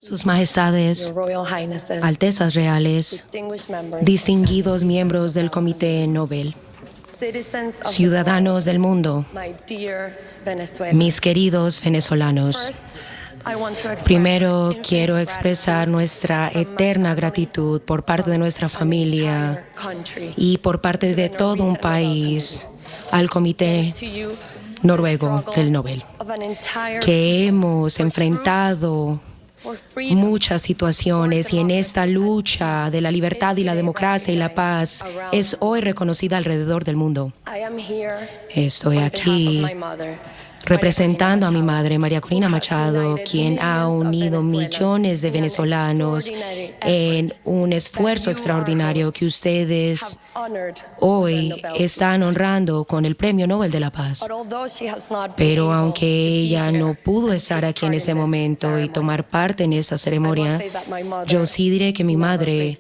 Sus Majestades, Altezas Reales, distinguidos miembros del Comité Nobel, ciudadanos del mundo, mis queridos venezolanos, primero quiero expresar nuestra eterna gratitud por parte de nuestra familia y por parte de todo un país al Comité Noruego del Nobel, que hemos enfrentado muchas situaciones y en esta lucha de la libertad y la democracia y la paz es hoy reconocida alrededor del mundo. Estoy aquí representando a mi madre, María Corina Machado, quien ha unido millones de venezolanos en un esfuerzo extraordinario que ustedes hoy están honrando con el Premio Nobel de la Paz. Pero aunque ella no pudo estar aquí en ese momento y tomar parte en esta ceremonia, yo sí diré que mi madre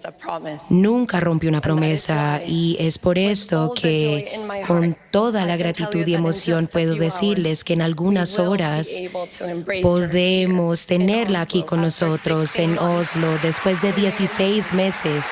nunca rompió una promesa y es por esto que con toda la gratitud y emoción puedo decirles que en algunas horas podemos tenerla aquí con nosotros en Oslo después de 16 meses.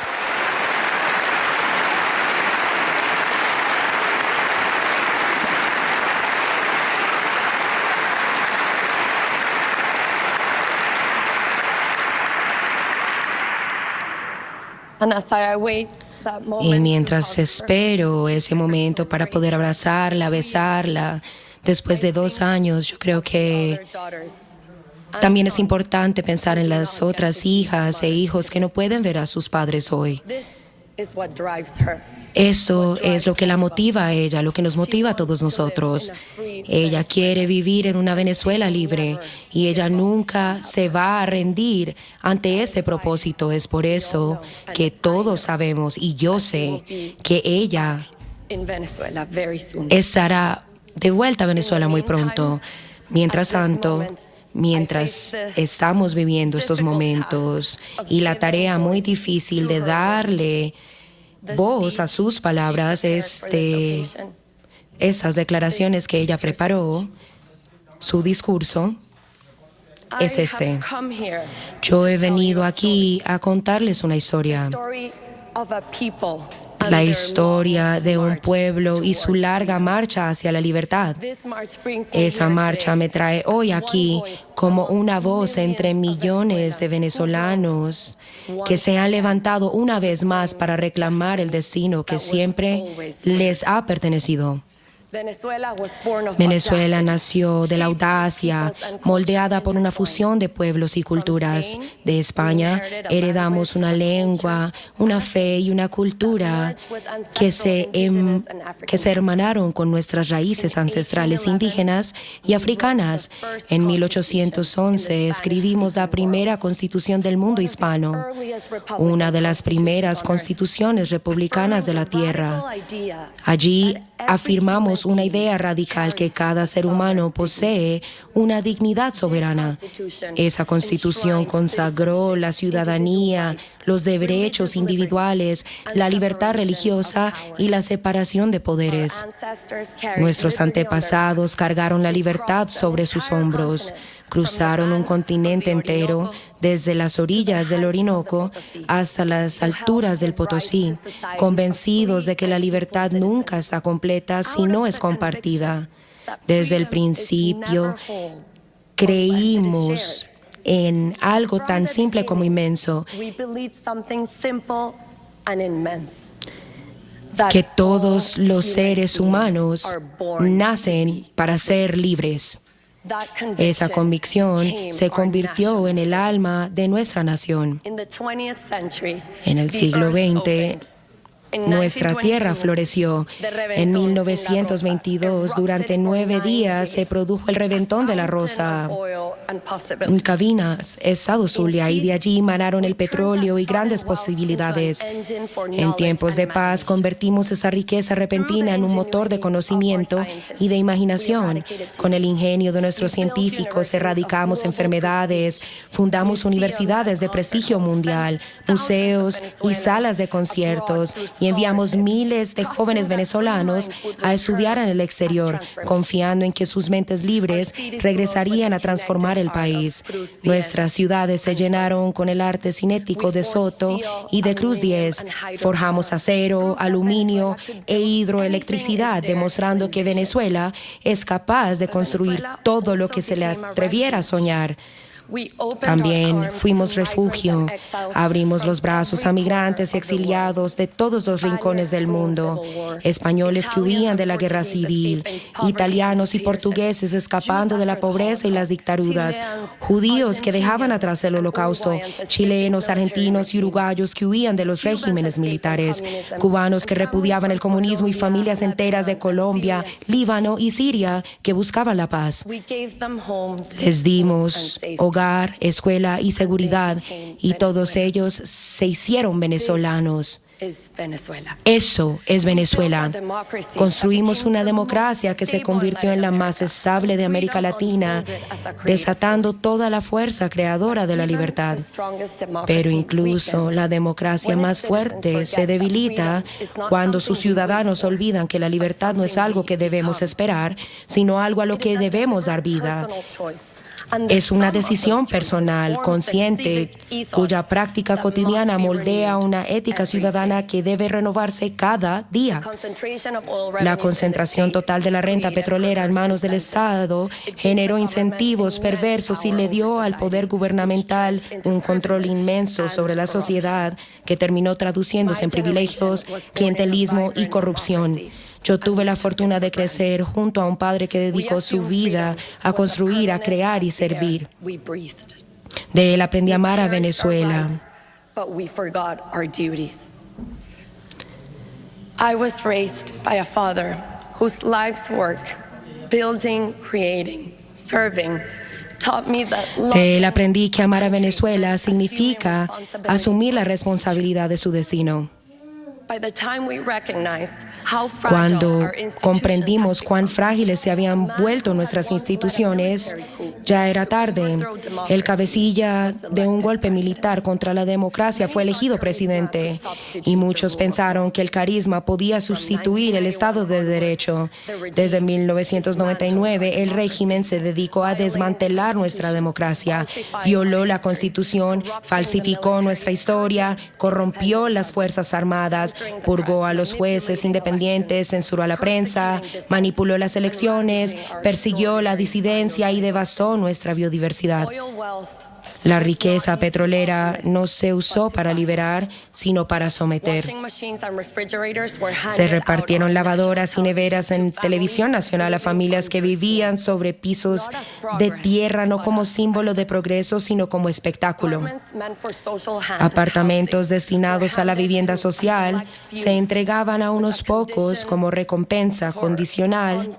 Y mientras espero ese momento para poder abrazarla, besarla, después de 2 años, yo creo que también es importante pensar en las otras hijas e hijos que no pueden ver a sus padres hoy. Esto es lo que la motiva a ella, lo que nos motiva a todos nosotros. Ella quiere vivir en una Venezuela libre y ella nunca se va a rendir ante este propósito. Es por eso que todos sabemos y yo sé que ella estará de vuelta a Venezuela muy pronto. Mientras tanto, mientras estamos viviendo estos momentos y la tarea muy difícil de darle voz a sus palabras, esas declaraciones que ella preparó, su discurso es este. Yo he venido aquí a contarles una historia. La historia de un pueblo y su larga marcha hacia la libertad. Esa marcha me trae hoy aquí como una voz entre millones de venezolanos que se han levantado una vez más para reclamar el destino que siempre les ha pertenecido. Venezuela nació de la audacia, moldeada por una fusión de pueblos y culturas. De España heredamos una lengua, una fe y una cultura que se hermanaron con nuestras raíces ancestrales indígenas y africanas. En 1811 escribimos la primera constitución del mundo hispano, una de las primeras constituciones republicanas de la tierra. Allí afirmamos una idea radical que cada ser humano posee una dignidad soberana. Esa constitución consagró la ciudadanía, los derechos individuales, la libertad religiosa y la separación de poderes. Nuestros antepasados cargaron la libertad sobre sus hombros. Cruzaron un continente entero, desde las orillas del Orinoco hasta las alturas del Potosí, convencidos de que la libertad nunca está completa si no es compartida. Desde el principio creímos en algo tan simple como inmenso, que todos los seres humanos nacen para ser libres. Esa convicción se convirtió en el alma de nuestra nación. En el siglo XX, nuestra tierra floreció. En 1922, durante 9 días, se produjo el reventón de la Rosa en Cabimas, estado Zulia, y de allí emanaron el petróleo y grandes posibilidades. En tiempos de paz, convertimos esa riqueza repentina en un motor de conocimiento y de imaginación. Con el ingenio de nuestros científicos, erradicamos enfermedades, fundamos universidades de prestigio mundial, museos y salas de conciertos, y enviamos miles de jóvenes venezolanos a estudiar en el exterior, confiando en que sus mentes libres regresarían a transformar el país. Nuestras ciudades se llenaron con el arte cinético de Soto y de Cruz Diez. Forjamos acero, aluminio e hidroelectricidad, demostrando que Venezuela es capaz de construir todo lo que se le atreviera a soñar. También fuimos refugio, abrimos los brazos a migrantes y exiliados de todos los rincones del mundo, españoles que huían de la guerra civil, italianos y portugueses escapando de la pobreza y las dictaduras, judíos que dejaban atrás el holocausto, chilenos, argentinos y uruguayos que huían de los regímenes militares, cubanos que repudiaban el comunismo y familias enteras de Colombia, Líbano y Siria que buscaban la paz. Les dimos hogar, escuela y seguridad, y todos ellos se hicieron venezolanos. Eso es Venezuela. Construimos una democracia que se convirtió en la más estable de América Latina, desatando toda la fuerza creadora de la libertad. Pero incluso la democracia más fuerte se debilita cuando sus ciudadanos olvidan que la libertad no es algo que debemos esperar, sino algo a lo que debemos dar vida. Es una decisión personal, consciente, cuya práctica cotidiana moldea una ética ciudadana que debe renovarse cada día. La concentración total de la renta petrolera en manos del Estado generó incentivos perversos y le dio al poder gubernamental un control inmenso sobre la sociedad que terminó traduciéndose en privilegios, clientelismo y corrupción. Yo tuve la fortuna de crecer junto a un padre que dedicó su vida a construir, a crear y servir. De él aprendí a amar a Venezuela. I was raised by a father whose life's work, building, creating, serving, de él aprendí que amar a Venezuela significa asumir la responsabilidad de su destino. Cuando comprendimos cuán frágiles se habían vuelto nuestras instituciones, ya era tarde. El cabecilla de un golpe militar contra la democracia fue elegido presidente y muchos pensaron que el carisma podía sustituir el Estado de Derecho. Desde 1999, el régimen se dedicó a desmantelar nuestra democracia, violó la Constitución, falsificó nuestra historia, corrompió las Fuerzas Armadas, purgó a los jueces independientes, censuró a la prensa, manipuló las elecciones, persiguió la disidencia y devastó nuestra biodiversidad. La riqueza petrolera no se usó para liberar, sino para someter. Se repartieron lavadoras y neveras en televisión nacional a familias que vivían sobre pisos de tierra, no como símbolo de progreso, sino como espectáculo. Apartamentos destinados a la vivienda social se entregaban a unos pocos como recompensa condicional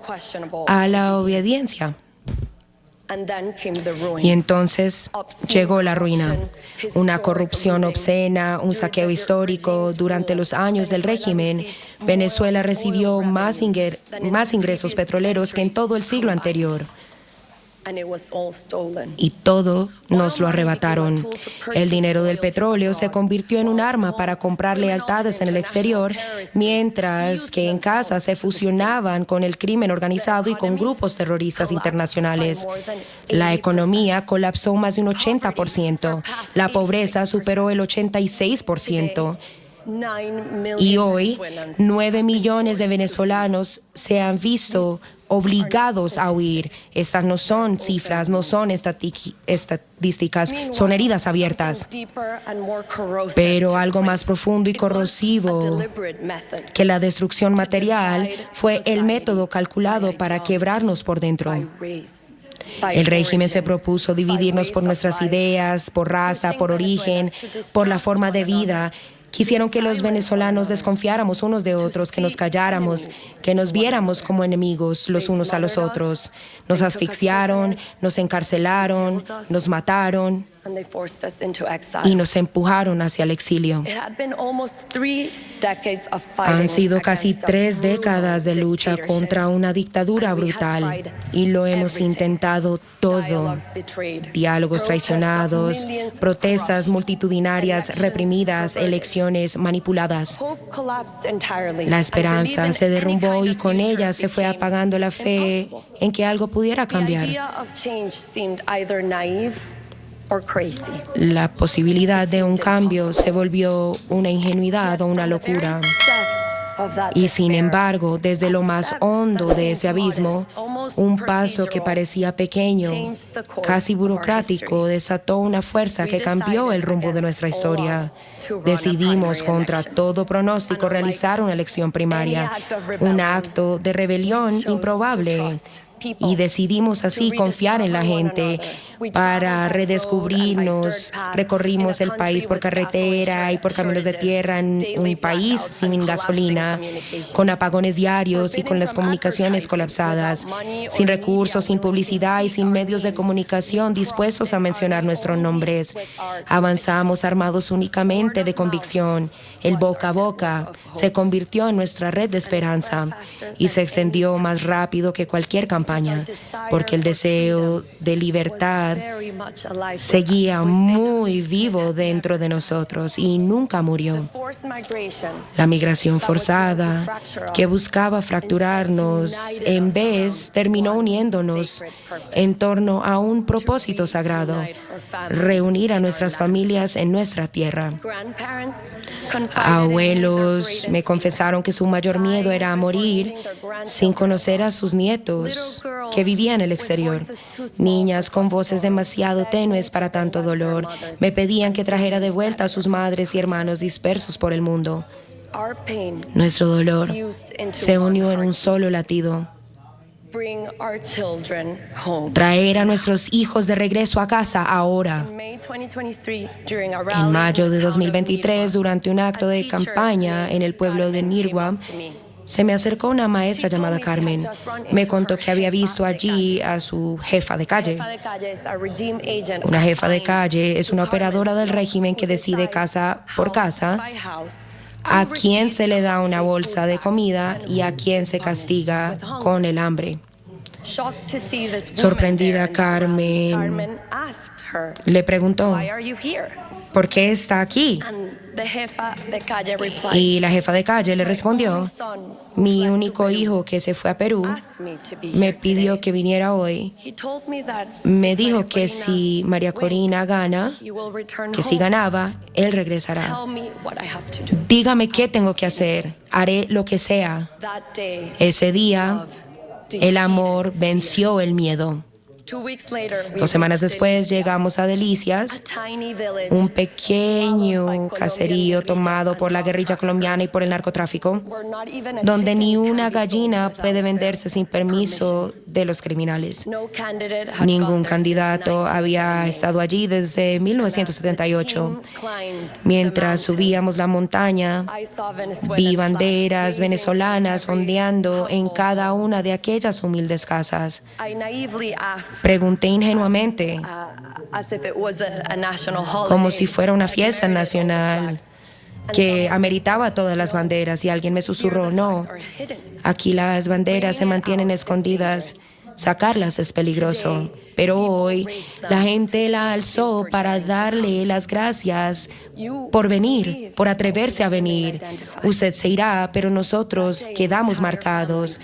a la obediencia. Y entonces llegó la ruina, una corrupción obscena, un saqueo histórico. Durante los años del régimen, Venezuela recibió más ingresos petroleros que en todo el siglo anterior. Y todo nos lo arrebataron. El dinero del petróleo se convirtió en un arma para comprar lealtades en el exterior, mientras que en casa se fusionaban con el crimen organizado y con grupos terroristas internacionales. La economía colapsó más de un 80%. La pobreza superó el 86%. Y hoy, 9 millones de venezolanos se han visto obligados a huir. Estas no son cifras, no son estadísticas, son heridas abiertas. Pero algo más profundo y corrosivo que la destrucción material fue el método calculado para quebrarnos por dentro. El régimen se propuso dividirnos por nuestras ideas, por raza, por origen, por la forma de vida. Quisieron que los venezolanos desconfiáramos unos de otros, que nos calláramos, que nos viéramos como enemigos los unos a los otros. Nos asfixiaron, nos encarcelaron, nos mataron. and they forced us into exile. y nos empujaron hacia el exilio. It had been almost 3 decades of fighting Han sido casi against a 3 décadas de brutal lucha dictatorship. contra una dictadura And we had brutal tried y lo hemos everything. intentado todo. Dialogues betrayed, Diálogos protests of traicionados, millions protestas crushed, multitudinarias elections reprimidas, perverted. elecciones manipuladas. Hope collapsed entirely, La and esperanza belief se in any derrumbó kind y of con future ella se fue became apagando la fe impossible. en que algo pudiera The cambiar. idea of change seemed either naive or crazy. La posibilidad de un cambio se volvió una ingenuidad o una From the very locura. depths of that Y sin despair, embargo, desde lo a más step hondo that de ese seemed abismo, modest, almost un paso que procedural, parecía pequeño, changed the course casi of our burocrático, history. desató una fuerza We que cambió el decided rumbo de against nuestra all historia. odds to run a Decidimos primary contra election. todo pronóstico And unlike realizar una elección primaria, any act of rebellion, un acto de rebelión we chose to improbable. trust people, Y decidimos así to confiar en la rediscover one gente another. We para traveled by road and by redescubrirnos. dirt path Recorrimos in a el país country por with carretera gasoline y por caminos de tierra en daily un país blackouts sin and gasolina, collapsing communications. con apagones diarios y con las Forbidden from comunicaciones advertising, colapsadas, without money or sin media recursos, sin willing to publicidad y speak sin our medios de names. comunicación dispuestos a mencionar nuestros nombres. with our Avanzamos armados únicamente Word de of convicción. El was boca a our boca network of hope. se convirtió en nuestra red de esperanza y se extendió más rápido que cualquier campaña, porque el deseo de libertad very much alive seguía within us. muy vivo dentro de nosotros y nunca murió. Forced migration La migración forzada que buscaba fracturarnos en vez terminó uniéndonos en torno a un propósito sagrado, reunir a nuestras familias en nuestra tierra. grandparents confided in me their Abuelos greatest me confesaron que su mayor miedo era morir sin conocer a sus nietos que vivían en el exterior. Niñas con voces demasiado tenues para tanto dolor me pedían que trajera de vuelta a sus madres y hermanos dispersos por el mundo. Our pain Nuestro dolor fused into se one unió en un heart. solo latido. Bring our children home. Traer a nuestros hijos de regreso a casa ahora. In May 2023, during a rally En mayo in the de town of 2023, Nirwa, durante un acto a de teacher campaña named en el pueblo de Carmen came Nirwa, up to me. se me acercó una maestra She told llamada me she had Carmen. just run Me into contó her que había jefa visto de allí calle. a su jefa de calle. Jefa de calle is a regime agent Una jefa de assigned calle es una to operadora del Carmen's régimen block que who decide decides casa por house casa by house a who quién receives se le da the una unsafe bolsa food de back comida and y a who quién is se punished castiga with hunger. con el hambre. Shocked to see this woman Sorprendida, there in that rally, Carmen Carmen asked her, le preguntó, "Why are you here?" ¿por qué está aquí? And the jefa de calle replied, Y la jefa de calle le "My respondió, only son who mi fled to único Peru hijo que se fue a Perú asked me to be me here pidió today. que viniera hoy. He told me that Me if dijo María que Corina si María Corina wins, gana, he will return que si home. ganaba, él regresará. Tell me what I have to do." Dígame qué tengo que hacer, haré lo que sea. That day, Ese día, love el defeated amor fear. venció el miedo. 2 weeks later, we 2 semanas reached después Delicias, llegamos a a Delicias, tiny village un swallowed by pequeño Colombian caserío guerrillas tomado and por la drug guerrilla colombiana y traffickers, por el narcotráfico, where not even a donde ni chicken una can be sold gallina without puede their venderse sin permiso de los criminales. No candidate had Ningún gone there candidato since había 1978. estado allí desde And 1978. as the team climbed the Mientras mountain, subíamos la montaña, I saw Venezuelan vi flags banderas waving venezolanas from every ondeando en humble cada home. una de aquellas humildes casas. I naively asked, Pregunté ingenuamente, as if it was a national holiday, como si fuera una that fiesta merited all the nacional flags. And que someone ameritaba todas las banderas, y alguien me Here susurró, the no, flags are hidden. aquí las banderas se mantienen escondidas, sacarlas es peligroso. Pero hoy la gente la alzó para darle las gracias por venir, por atreverse a venir. Usted se irá, pero nosotros quedamos marcados.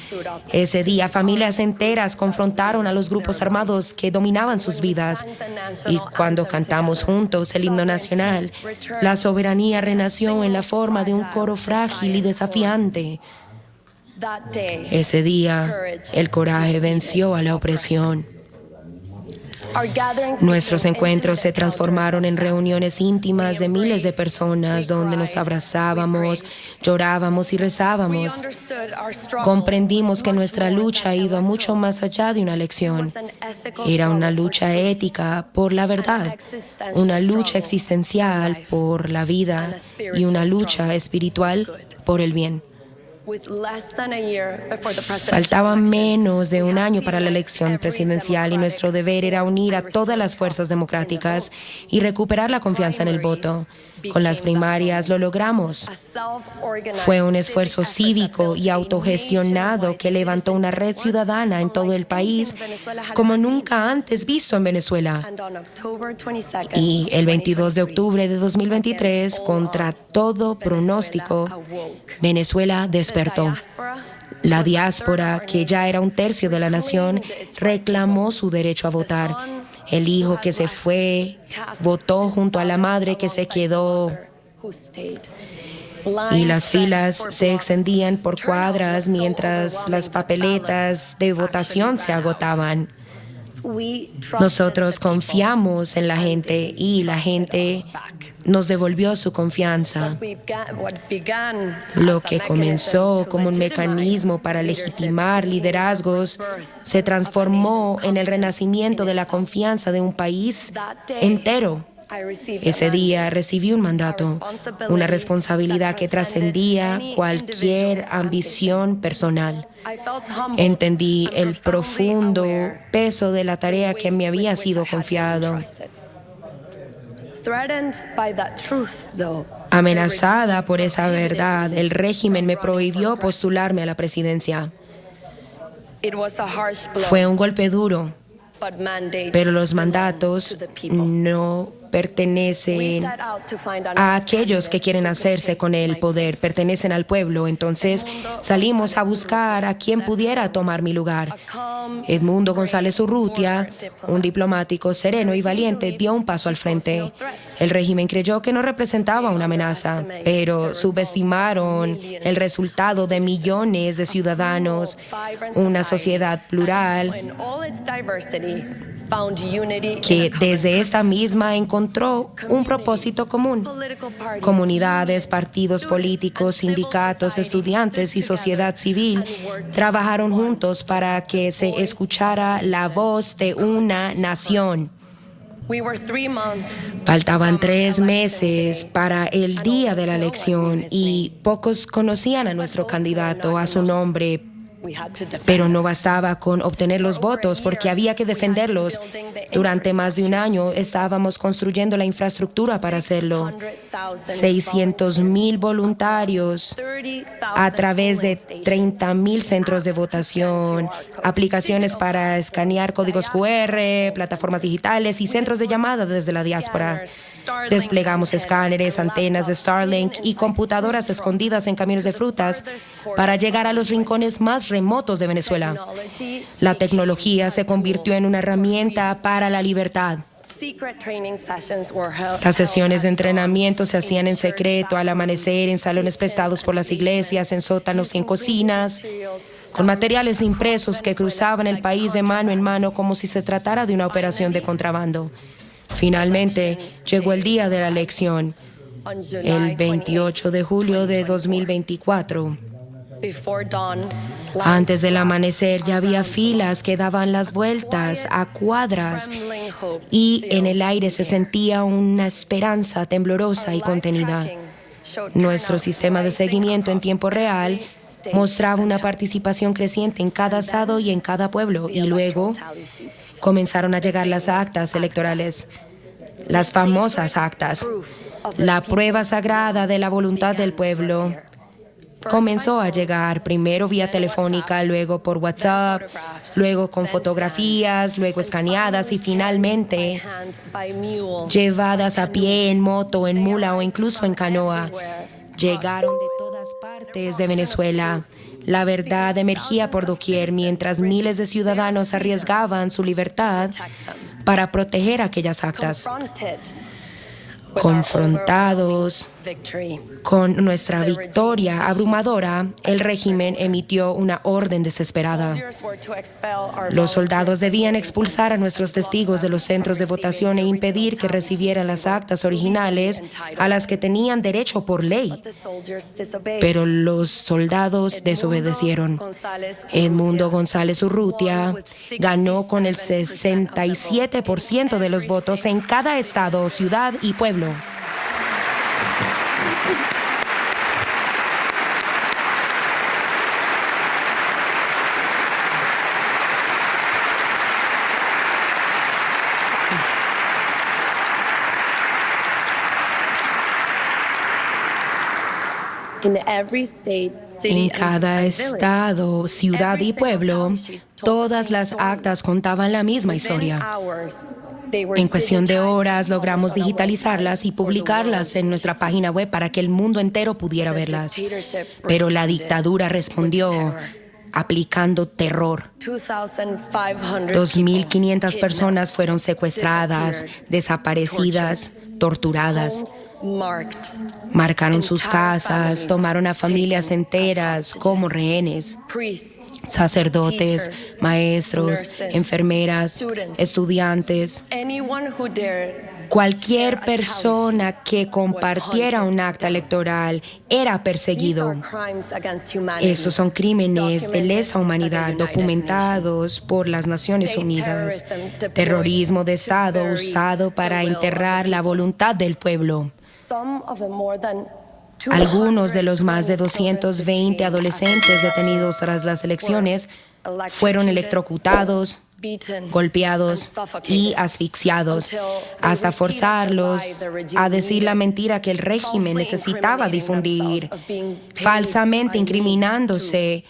Ese día, familias enteras confrontaron a los grupos armados que dominaban sus vidas. Y cuando cantamos juntos el himno nacional, la soberanía renació en la forma de un coro frágil y desafiante. Ese día, el coraje venció a la opresión. Nuestros encuentros se transformaron en reuniones íntimas de miles de personas donde nos abrazábamos, llorábamos y rezábamos. Comprendimos que nuestra lucha iba mucho más allá de una elección. Era una lucha ética por la verdad, una lucha existencial por la vida y una lucha espiritual por el bien. Faltaba menos de un año para la elección presidencial y nuestro deber era unir a todas las fuerzas democráticas y recuperar la confianza en el voto. Con las primarias lo logramos. Fue un esfuerzo cívico y autogestionado que levantó una red ciudadana en todo el país como nunca antes visto en Venezuela. Y el 22 de octubre de 2023, contra todo pronóstico, Venezuela despertó. La diáspora, que ya era un tercio de la nación, reclamó su derecho a votar. El hijo que se fue votó junto a la madre que se quedó. Y las filas se extendían por cuadras mientras las papeletas de votación se agotaban. Nosotros confiamos en la gente y la gente nos devolvió su confianza. Lo que comenzó como un mecanismo para legitimar liderazgos se transformó en el renacimiento de la confianza de un país entero. Ese día recibí un mandato, una responsabilidad que trascendía cualquier ambición personal. Entendí el profundo peso de la tarea que me había sido confiado. Amenazada por esa verdad, el régimen me prohibió postularme a la presidencia. Fue un golpe duro, pero los mandatos no pertenecen a aquellos que quieren hacerse con el poder, pertenecen al pueblo. Entonces salimos a buscar a quien pudiera tomar mi lugar. Edmundo González Urrutia, un diplomático sereno y valiente, dio un paso al frente. El régimen creyó que no representaba una amenaza, pero subestimaron el resultado de millones de ciudadanos, una sociedad plural que desde esta misma encontró un propósito común. Comunidades, partidos políticos, sindicatos, estudiantes y sociedad civil trabajaron juntos para que se escuchara la voz de una nación. Faltaban 3 meses para el día de la elección y pocos conocían a nuestro candidato, a su nombre. Pero no bastaba con obtener los votos porque había que defenderlos. Durante más de un año estábamos construyendo la infraestructura para hacerlo. 600,000 voluntarios a través de 30,000 centros de votación, aplicaciones para escanear códigos QR, plataformas digitales y centros de llamada desde la diáspora. Desplegamos escáneres, antenas de Starlink y computadoras escondidas en camiones de frutas para llegar a los rincones más remotos de Venezuela. La tecnología se convirtió en una herramienta para la libertad. Las sesiones de entrenamiento se hacían en secreto, al amanecer, en salones prestados por las iglesias, en sótanos y en cocinas, con materiales impresos que cruzaban el país de mano en mano como si se tratara de una operación de contrabando. Finalmente, llegó el día de la elección, el 28 de julio de 2024. Antes del amanecer ya había filas que daban las vueltas a cuadras y en el aire se sentía una esperanza temblorosa y contenida. Nuestro sistema de seguimiento en tiempo real mostraba una participación creciente en cada estado y en cada pueblo, y luego comenzaron a llegar las actas electorales, las famosas actas, la prueba sagrada de la voluntad del pueblo. Comenzó a llegar primero vía telefónica, luego por WhatsApp, luego con fotografías, luego escaneadas y finalmente llevadas a pie, en moto, en mula o incluso en canoa. Llegaron de todas partes de Venezuela. La verdad emergía por doquier mientras miles de ciudadanos arriesgaban su libertad para proteger aquellas actas. Confrontados con nuestra victoria abrumadora, el régimen emitió una orden desesperada. Los soldados debían expulsar a nuestros testigos de los centros de votación e impedir que recibieran las actas originales a las que tenían derecho por ley. Pero los soldados desobedecieron. Edmundo González Urrutia ganó con el 67% de los votos en cada estado, ciudad y pueblo. En cada estado, ciudad y pueblo, todas las actas contaban la misma historia. En cuestión de horas logramos digitalizarlas y publicarlas en nuestra página web para que el mundo entero pudiera verlas. Pero la dictadura respondió aplicando terror. 2.500 personas fueron secuestradas, desaparecidas, torturadas. Marcaron sus casas, tomaron a familias enteras como rehenes. Sacerdotes, maestros, enfermeras, estudiantes. Cualquier persona que compartiera un acta electoral era perseguido. Esos son crímenes de lesa humanidad documentados por las Naciones Unidas. Terrorismo de Estado usado para enterrar la voluntad del pueblo. Algunos de los más de 220 adolescentes detenidos tras las elecciones fueron electrocutados, golpeados y asfixiados, hasta forzarlos a decir la mentira que el régimen necesitaba difundir, falsamente incriminándose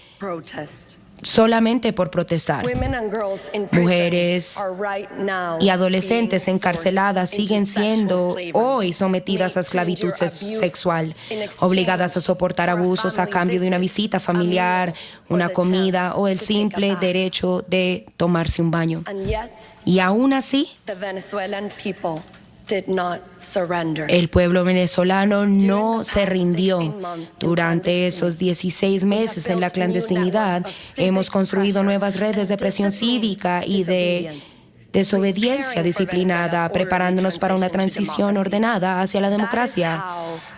solamente por protestar. Mujeres y adolescentes encarceladas siguen siendo hoy sometidas a esclavitud sexual, obligadas a soportar abusos a cambio de una visita familiar, una comida o el simple derecho de tomarse un baño. Y aún así, el pueblo venezolano no se rindió. Durante esos 16 meses en la clandestinidad, hemos construido nuevas redes de presión cívica y de desobediencia disciplinada, preparándonos para una transición ordenada hacia la democracia.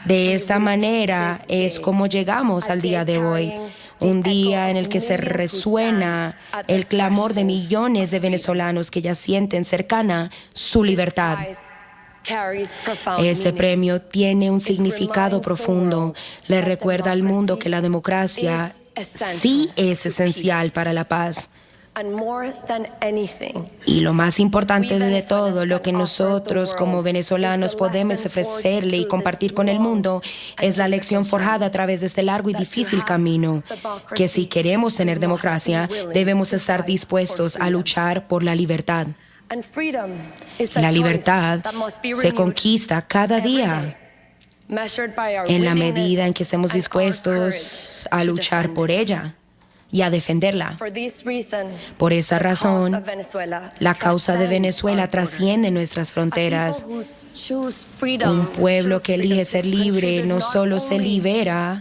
De esta manera es como llegamos al día de hoy. Un día en el que se resuena el clamor de millones de venezolanos que ya sienten cercana su libertad. Este premio tiene un significado profundo. Le recuerda al mundo que la democracia sí es esencial para la paz. Y lo más importante de todo, lo que nosotros como venezolanos podemos ofrecerle y compartir con el mundo, es la lección forjada a través de este largo y difícil camino, que si queremos tener democracia, debemos estar dispuestos a luchar por la libertad. La libertad se conquista cada día en la medida en que estemos dispuestos a luchar por ella y a defenderla. Por esa razón, la causa de Venezuela trasciende nuestras fronteras. Un pueblo que elige ser libre no solo se libera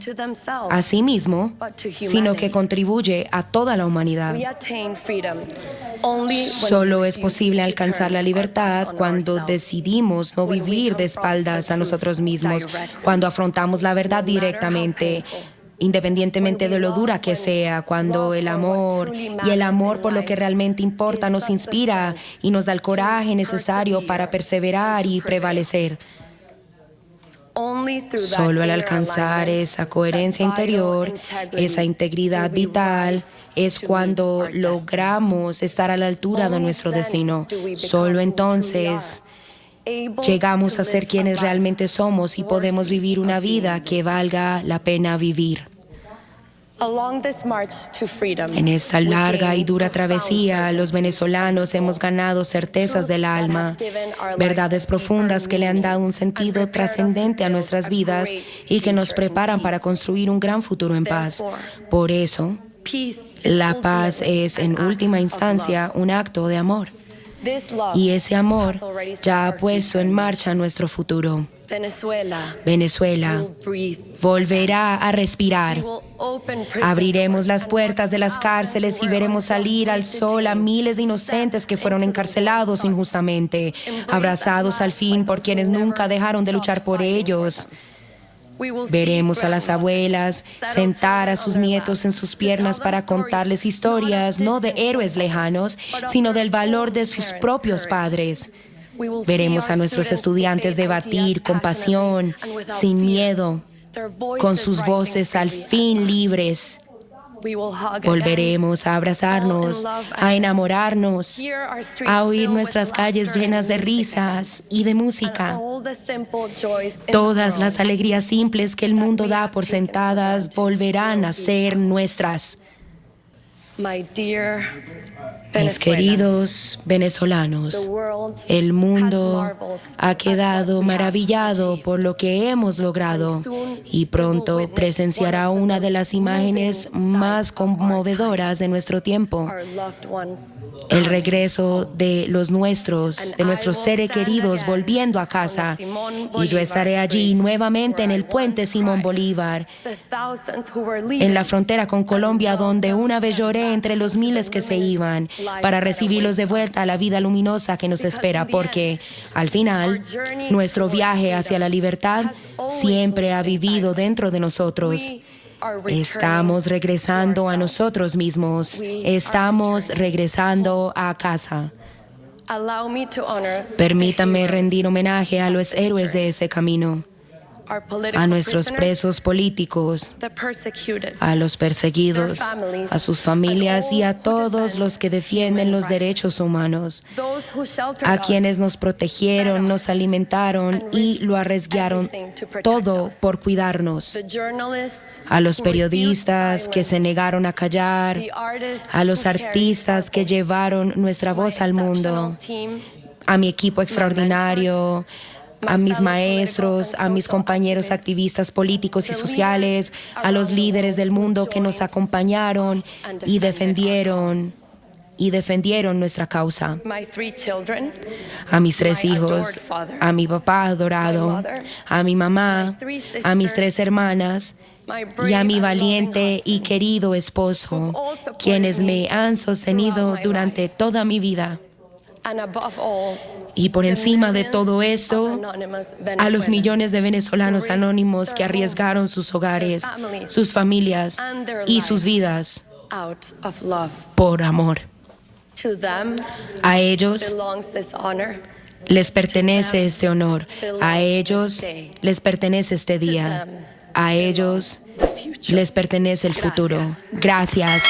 a sí mismo, sino que contribuye a toda la humanidad. Solo es posible alcanzar la libertad cuando decidimos no vivir de espaldas a nosotros mismos, cuando afrontamos la verdad directamente, independientemente de lo dura que sea, cuando el amor y el amor por lo que realmente importa nos inspira y nos da el coraje necesario para perseverar y prevalecer. Solo al alcanzar esa coherencia interior, esa integridad vital, es cuando logramos estar a la altura de nuestro destino. Solo entonces llegamos a ser quienes realmente somos y podemos vivir una vida que valga la pena vivir. En esta larga y dura travesía, los venezolanos hemos ganado certezas del alma, verdades profundas que le han dado un sentido trascendente a nuestras vidas y que nos preparan para construir un gran futuro en paz. Por eso, la paz es, en última instancia, un acto de amor. Y ese amor ya ha puesto en marcha nuestro futuro. Venezuela volverá a respirar. Abriremos las puertas de las cárceles y veremos salir al sol a miles de inocentes que fueron encarcelados injustamente, abrazados al fin por quienes nunca dejaron de luchar por ellos. Veremos a las abuelas sentar a sus nietos en sus piernas para contarles historias, no de héroes lejanos, sino del valor de sus propios padres. Veremos a nuestros estudiantes debatir con pasión, sin miedo, con sus voces al fin libres. We will hug Volveremos a abrazarnos, a enamorarnos, a oír nuestras calles llenas de risas y de música. Todas las alegrías simples que el mundo da por sentadas volverán a ser nuestras. Mis queridos venezolanos, el mundo ha quedado maravillado por lo que hemos logrado y pronto presenciará una de las imágenes más conmovedoras de nuestro tiempo, el regreso de nuestros seres queridos volviendo a casa. Y yo estaré allí nuevamente en el puente Simón Bolívar, en la frontera con Colombia, donde una vez lloré entre los miles que se iban, para recibirlos de vuelta a la vida luminosa que nos espera, porque al final nuestro viaje hacia la libertad siempre ha vivido dentro de nosotros. Estamos regresando a nosotros mismos, estamos regresando a casa. Permítame rendir homenaje a los héroes de este camino, a nuestros presos políticos, a los perseguidos, a sus familias y a todos los que defienden los derechos humanos, a quienes nos protegieron, nos alimentaron y lo arriesgaron todo por cuidarnos, a los periodistas que se negaron a callar, a los artistas que llevaron nuestra voz al mundo, a mi equipo extraordinario, a mis maestros, a mis compañeros activistas políticos y sociales, a los líderes del mundo que nos acompañaron y defendieron nuestra causa. A mis 3 hijos, a mi papá adorado, a mi mamá, a mis 3 hermanas y a mi valiente y querido esposo, quienes me han sostenido durante toda mi vida. Y por encima de todo esto, a los millones de venezolanos anónimos que arriesgaron sus hogares, sus familias y sus vidas por amor. A ellos les pertenece este honor, a ellos les pertenece este día, a ellos les pertenece el futuro. Gracias.